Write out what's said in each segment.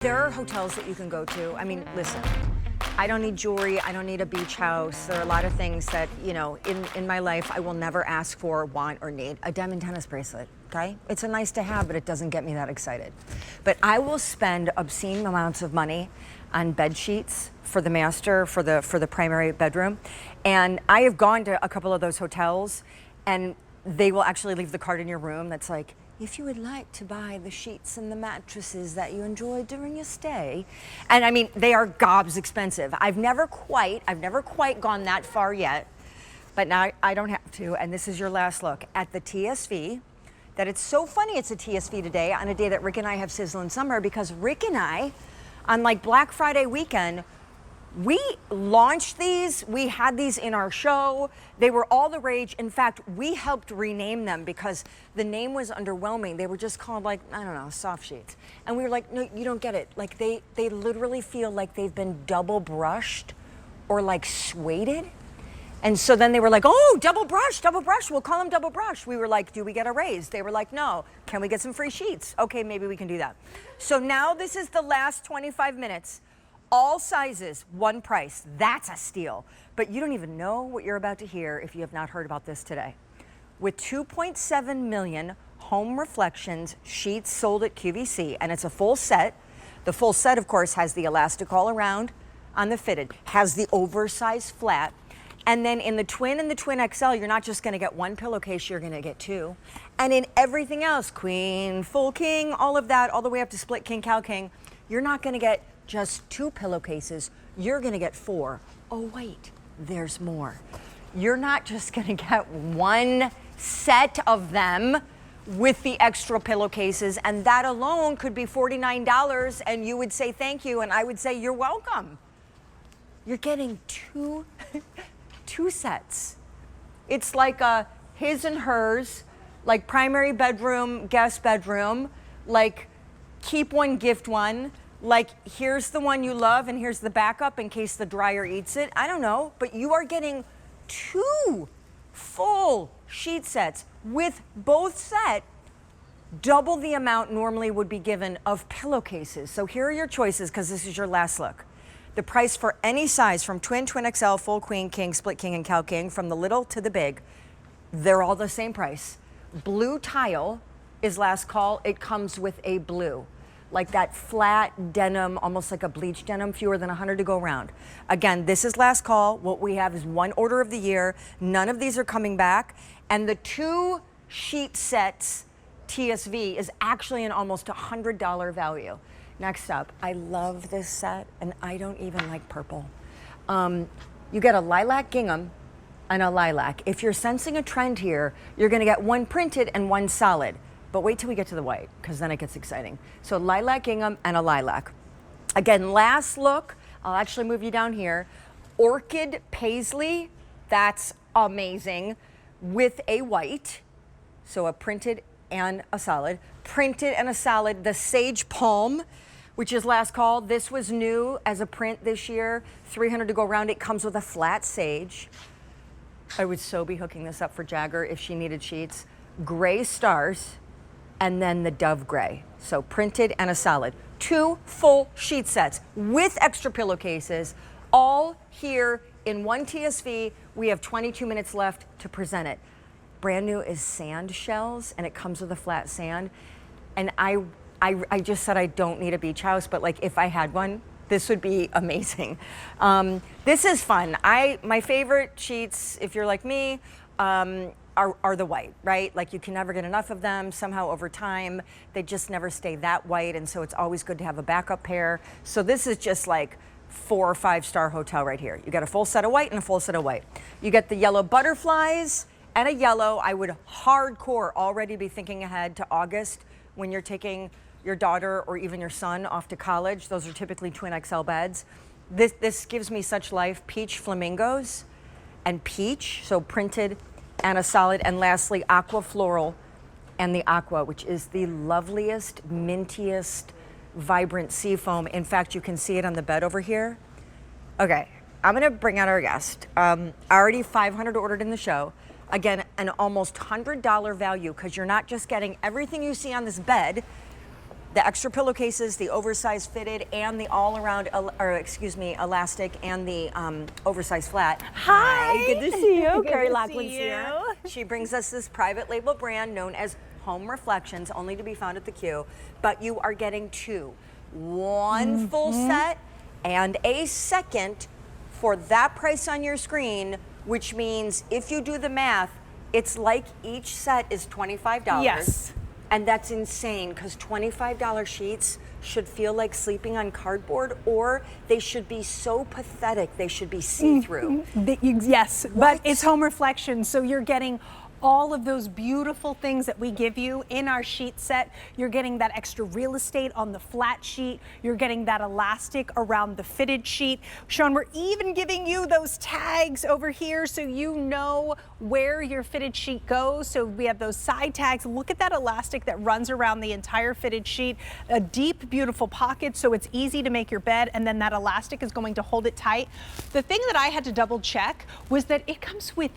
There are hotels that you can go to. I mean, listen, I don't need jewelry. I don't need a beach house. There are a lot of things that, you know, in my life, I will never ask for, want, or need. A diamond tennis bracelet, okay? It's a nice to have, but it doesn't get me that excited. But I will spend obscene amounts of money on bed sheets for the master, for the primary bedroom. And I have gone to a couple of those hotels, and they will actually leave the card in your room that's like, if you would like to buy the sheets and the mattresses that you enjoyed during your stay. And I mean, they are gobs expensive. I've never quite gone that far yet, but now I don't have to. And this is your last look at the TSV. That it's so funny it's a TSV today on a day that Rick and I have sizzling summer, because Rick and I, on like Black Friday weekend, we launched these, we had these in our show. They were all the rage. In fact, we helped rename them because the name was underwhelming. They were just called, like, I don't know, soft sheets. And we were like, no, you don't get it. Like they literally feel like they've been double brushed or like sueded. And so then they were like, oh, double brush, we'll call them double brush. We were like, do we get a raise? They were like, no. Can we get some free sheets? Okay, maybe we can do that. So now this is the last 25 minutes. All sizes, one price. That's a steal. But you don't even know what you're about to hear if you have not heard about this today. With 2.7 million home reflections sheets sold at QVC, and it's a full set. The full set, of course, has the elastic all around on the fitted, has the oversized flat, and then in the twin and the twin XL, you're not just gonna get one pillowcase, you're gonna get two. And in everything else, queen, full king, all of that, all the way up to split king, cow king, you're not gonna get just two pillowcases, you're gonna get four. Oh wait, there's more. You're not just gonna get one set of them with the extra pillowcases, and that alone could be $49, and you would say thank you, and I would say you're welcome. You're getting two sets. It's like a his and hers, like primary bedroom, guest bedroom, like keep one, gift one. Like, here's the one you love and here's the backup in case the dryer eats it. I don't know, but you are getting two full sheet sets with both set double the amount normally would be given of pillowcases. So here are your choices, because this is your last look. The price for any size from twin, twin XL, full queen, king, split king, and cow king, from the little to the big, they're all the same price. Blue tile is last call. It comes with a blue, like that flat denim, almost like a bleached denim, fewer than 100 to go around. Again, this is last call. What we have is one order of the year. None of these are coming back. And the two sheet sets TSV is actually an almost $100 value. Next up, I love this set, and I don't even like purple. You get a lilac gingham and a lilac. If you're sensing a trend here, you're gonna get one printed and one solid. But wait till we get to the white, because then it gets exciting. So lilac gingham and a lilac. Again, last look, I'll actually move you down here. Orchid paisley, that's amazing, with a white. So a printed and a solid. Printed and a solid, the sage palm, which is last call. This was new as a print this year, 300 to go around. It comes with a flat sage. I would so be hooking this up for Jagger if she needed sheets. Gray stars, and then the dove gray. So printed and a solid. Two full sheet sets with extra pillowcases, all here in one TSV. We have 22 minutes left to present it. Brand new is sand shells, and it comes with a flat sand. And I just said I don't need a beach house, but like if I had one, this would be amazing. This is fun. My favorite sheets, if you're like me, are the white, right? Like you can never get enough of them. Somehow over time, they just never stay that white. And so it's always good to have a backup pair. So this is just like 4 or 5 star hotel right here. You got a full set of white and a full set of white. You get the yellow butterflies and a yellow. I would hardcore already be thinking ahead to August when you're taking your daughter or even your son off to college. Those are typically twin XL beds. This gives me such life. Peach flamingos and peach, so printed and a solid. And lastly, aqua floral and the aqua, which is the loveliest, mintiest, vibrant sea foam. In fact, you can see it on the bed over here. Okay, I'm gonna bring out our guest. Already 500 ordered in the show. Again, an almost $100 value, because you're not just getting everything you see on this bed, the extra pillowcases, the oversized fitted, and the all-around, elastic, and the oversized flat. Hi, good to see you. Good Carrie to Laughlin's see here. you. She brings us this private label brand known as Home Reflections, only to be found at the Q. But you are getting two, one full set and a second for that price on your screen, which means if you do the math, it's like each set is $25. Yes. And that's insane, because $25 sheets should feel like sleeping on cardboard, or they should be so pathetic they should be see-through. Yes, What? but it's Home Reflections, so you're getting all of those beautiful things that we give you in our sheet set. You're getting that extra real estate on the flat sheet. You're getting that elastic around the fitted sheet. Sean, we're even giving you those tags over here so you know where your fitted sheet goes. So we have those side tags. Look at that elastic that runs around the entire fitted sheet. A deep, beautiful pocket so it's easy to make your bed, and then that elastic is going to hold it tight. The thing that I had to double check was that it comes with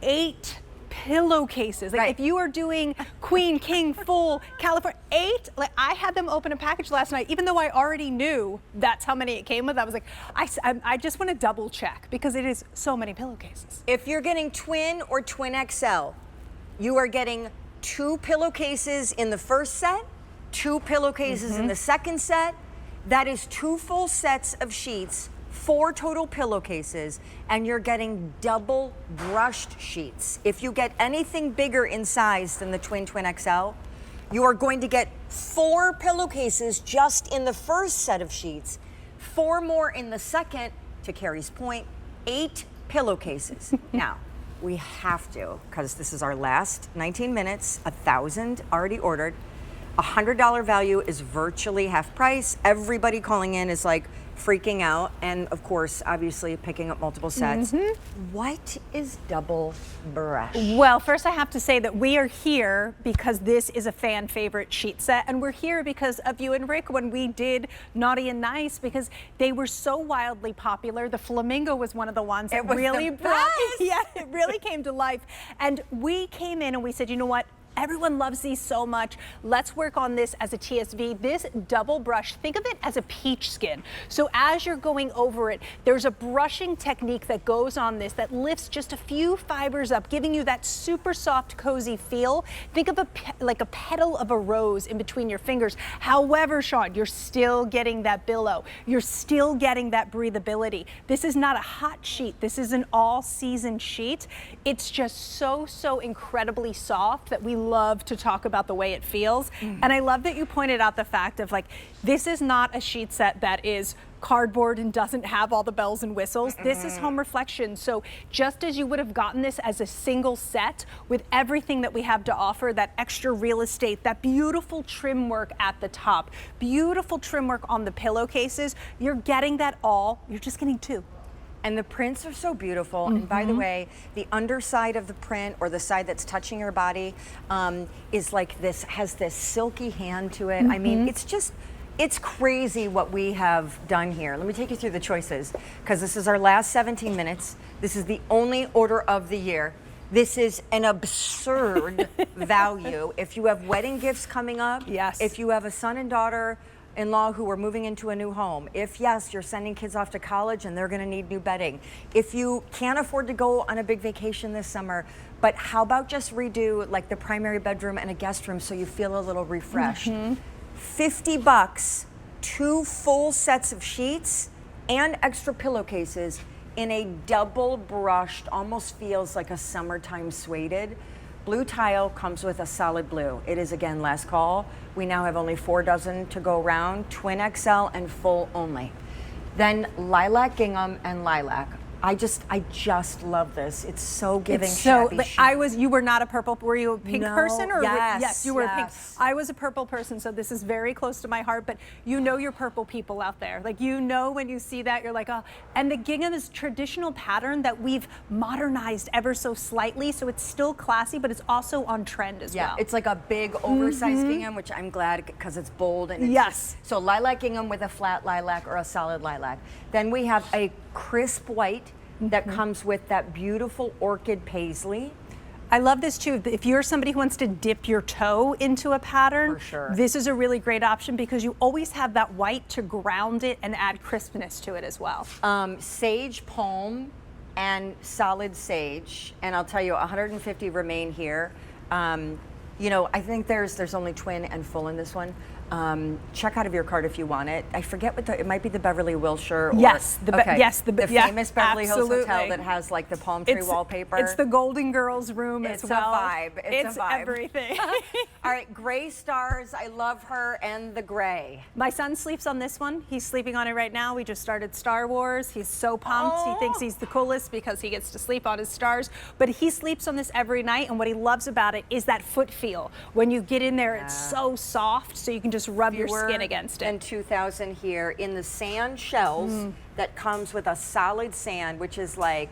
8 pillowcases. Like, right. if you are doing queen, king, full, California, 8, like I had them open a package last night, even though I already knew that's how many it came with. I was like, I just want to double check because it is so many pillowcases. If you're getting twin or twin XL, you are getting 2 pillowcases in the first set, 2 pillowcases in the second set. That is 2 full sets of sheets, 4 total pillowcases, and you're getting double brushed sheets. If you get anything bigger in size than the twin XL, you are going to get 4 pillowcases just in the first set of sheets, 4 more in the second, to Carrie's point, 8 pillowcases. Now, we have to, because this is our last 19 minutes, 1,000 already ordered. $100 value is virtually half price. Everybody calling in is like freaking out, and of course, obviously picking up multiple sets. What is double brush? Well, first I have to say that we are here because this is a fan favorite sheet set, and we're here because of you and Rick when we did Naughty and Nice, because they were so wildly popular. The flamingo was one of the ones that really brought, yeah, it really came to life. And we came in and we said, you know what? Everyone loves these so much. Let's work on this as a TSV. This double brush, think of it as a peach skin. So as you're going over it, there's a brushing technique that goes on this that lifts just a few fibers up, giving you that super soft, cozy feel. Think of like a petal of a rose in between your fingers. However, Sean, you're still getting that billow. You're still getting that breathability. This is not a hot sheet. This is an all-season sheet. It's just so incredibly soft that we love to talk about the way it feels. And I love that you pointed out the fact of, like, this is not a sheet set that is cardboard and doesn't have all the bells and whistles. This is Home Reflection. So just as you would have gotten this as a single set with everything that we have to offer, that extra real estate, that beautiful trim work at the top, beautiful trim work on the pillowcases, you're getting that all. You're just getting 2. And the prints are so beautiful. And by the way, the underside of the print, or the side that's touching your body, is like this, has this silky hand to it. I mean, it's crazy what we have done here. Let me take you through the choices, because this is our last 17 minutes. This is the only order of the year. This is an absurd value. If you have wedding gifts coming up, yes. If you have a son and daughter-in-law who are moving into a new home, if yes, you're sending kids off to college and they're gonna need new bedding, if you can't afford to go on a big vacation this summer, but how about just redo like the primary bedroom and a guest room so you feel a little refreshed? $50, 2 full sets of sheets and extra pillowcases in a double brushed, almost feels like a summertime suede. Blue tile comes with a solid blue. It is, again, last call. We now have only 4 dozen to go around, twin XL and full only. Then lilac, gingham, and lilac. I just love this. It's so giving shabby chic. You were not a purple, were you a pink person? Or yes, you were a pink. I was a purple person, so this is very close to my heart, but you know your purple people out there. Like, you know when you see that, you're like, oh. And the gingham is traditional pattern that we've modernized ever so slightly, so it's still classy, but it's also on trend as well. Yeah, it's like a big oversized gingham, which I'm glad, because it's bold. And it's so lilac gingham with a flat lilac or a solid lilac. Then we have a crisp white that comes with that beautiful orchid paisley. I love this too. If you're somebody who wants to dip your toe into a pattern, For sure. this is a really great option because you always have that white to ground it and add crispness to it as well. Sage palm and solid sage, and I'll tell you, 150 remain here. You know, I think there's only twin and full in this one. Check out of your cart if you want it. I forget what it might be, the Beverly Wilshire. Or, Yes, the yeah, famous Beverly Hills absolutely. Hotel that has like the palm tree wallpaper. It's the Golden Girls room It's as well. a vibe. It's a vibe. Everything. All right, gray stars. I love her and the gray. My son sleeps on this one. He's sleeping on it right now. We just started Star Wars. He's so pumped. He thinks he's the coolest because he gets to sleep on his stars. But he sleeps on this every night, and what he loves about it is that foot feel. When you get in there, it's so soft, so you can just rub your skin against it. And 2,000 here in the sand shells that comes with a solid sand, which is like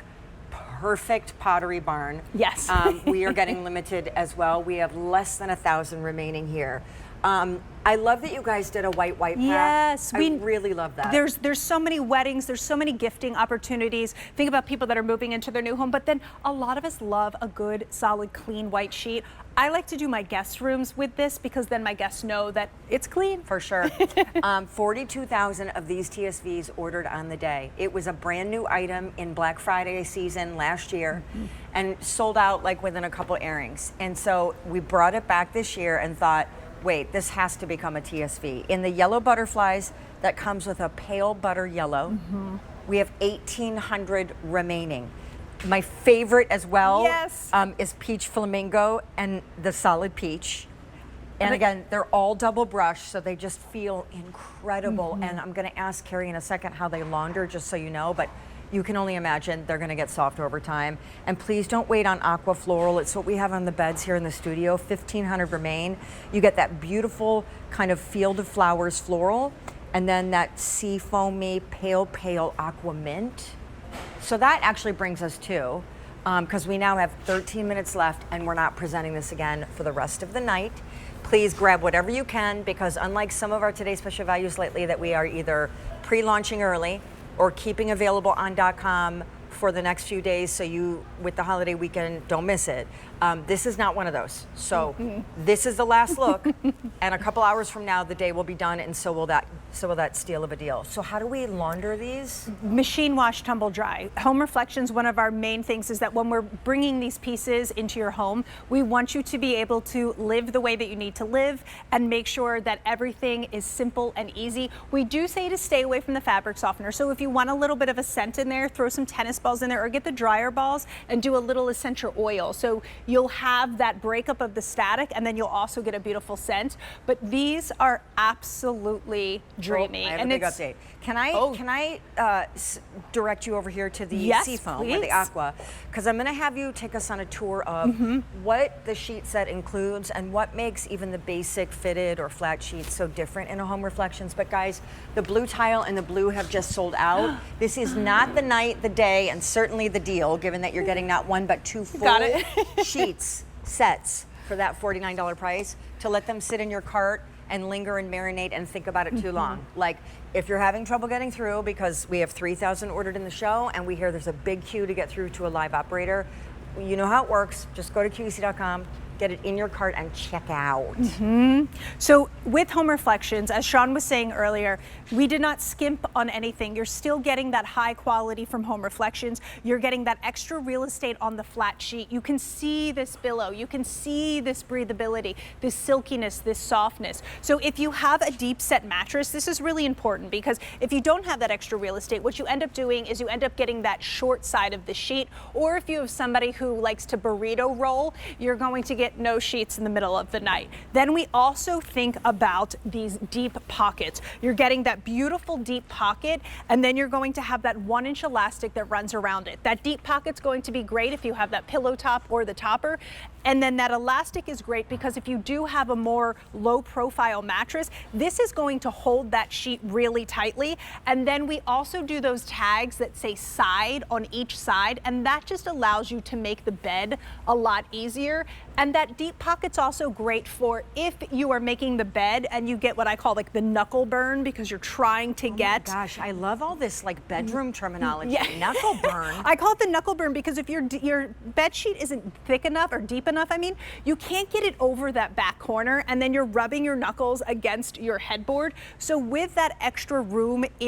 perfect Pottery Barn. Yes. We are getting limited as well. We have less than 1,000 remaining here. I love that you guys did a white pack. Yes, I really love that. There's so many weddings, there's so many gifting opportunities. Think about people that are moving into their new home, but then a lot of us love a good, solid, clean white sheet. I like to do my guest rooms with this because then my guests know that it's clean. For sure. 42,000 of these TSVs ordered on the day. It was a brand new item in Black Friday season last year and sold out like within a couple airings. And so we brought it back this year and thought, wait, this has to become a TSV. In the yellow butterflies that comes with a pale butter yellow, we have 1,800 remaining. My favorite as well is peach flamingo and the solid peach. And again, they're all double brushed, so they just feel incredible. And I'm gonna ask Carrie in a second how they launder, just so you know, but you can only imagine they're gonna get soft over time. And please don't wait on aqua floral. It's what we have on the beds here in the studio. 1,500 remain. You get that beautiful kind of field of flowers floral, and then that sea foamy, pale aqua mint. So that actually brings us to, because we now have 13 minutes left and we're not presenting this again for the rest of the night. Please grab whatever you can, because unlike some of our today's special values lately that we are either pre-launching early or keeping available on .com for the next few days, so you, with the holiday weekend, don't miss it. This is not one of those. So this is the last look, and a couple hours from now, the day will be done, and so will that steal of a deal. So how do we launder these? Machine wash, tumble dry. Home reflections, one of our main things is that when we're bringing these pieces into your home, we want you to be able to live the way that you need to live and make sure that everything is simple and easy. We do say to stay away from the fabric softener. So if you want a little bit of a scent in there, throw some tennis balls in there or get the dryer balls and do a little essential oil. So you'll have that breakup of the static, and then you'll also get a beautiful scent. But these are absolutely dreamy. I have a big update. Can I direct you over here to the seafoam or the aqua? Because I'm going to have you take us on a tour of what the sheet set includes and what makes even the basic fitted or flat sheets so different in a home reflections. But guys, the blue tile and the blue have just sold out. This is not the night, the day, and certainly the deal, given that you're getting not one but two full sheets sets for that $49 price, to let them sit in your cart and linger and marinate and think about it too long. Like, if you're having trouble getting through, because we have 3,000 ordered in the show and we hear there's a big queue to get through to a live operator, you know how it works. Just go to QVC.com, get it in your cart and check out. So with home reflections, as Sean was saying earlier, we did not skimp on anything. You're still getting that high quality from home reflections. You're getting that extra real estate on the flat sheet. You can see this billow. You can see this breathability, this silkiness, this softness. So if you have a deep set mattress, this is really important, because if you don't have that extra real estate, what you end up doing is you end up getting that short side of the sheet. Or if you have somebody who likes to burrito roll, you're going to get no sheets in the middle of the night. Then we also think about these deep pockets. You're getting that beautiful deep pocket, and then you're going to have that 1-inch elastic that runs around it. That deep pocket's going to be great if you have that pillow top or the topper. And then that elastic is great because if you do have a more low profile mattress, this is going to hold that sheet really tightly. And then we also do those tags that say side on each side, and that just allows you to make the bed a lot easier. And that deep pocket's also great for if you are making the bed and you get what I call like the knuckle burn because you're trying to get. Oh my gosh, I love all this like bedroom terminology. Yeah. Knuckle burn. I call it the knuckle burn because if your bed sheet isn't thick enough or deep enough, I mean, you can't get it over that back corner and then you're rubbing your knuckles against your headboard. So with that extra room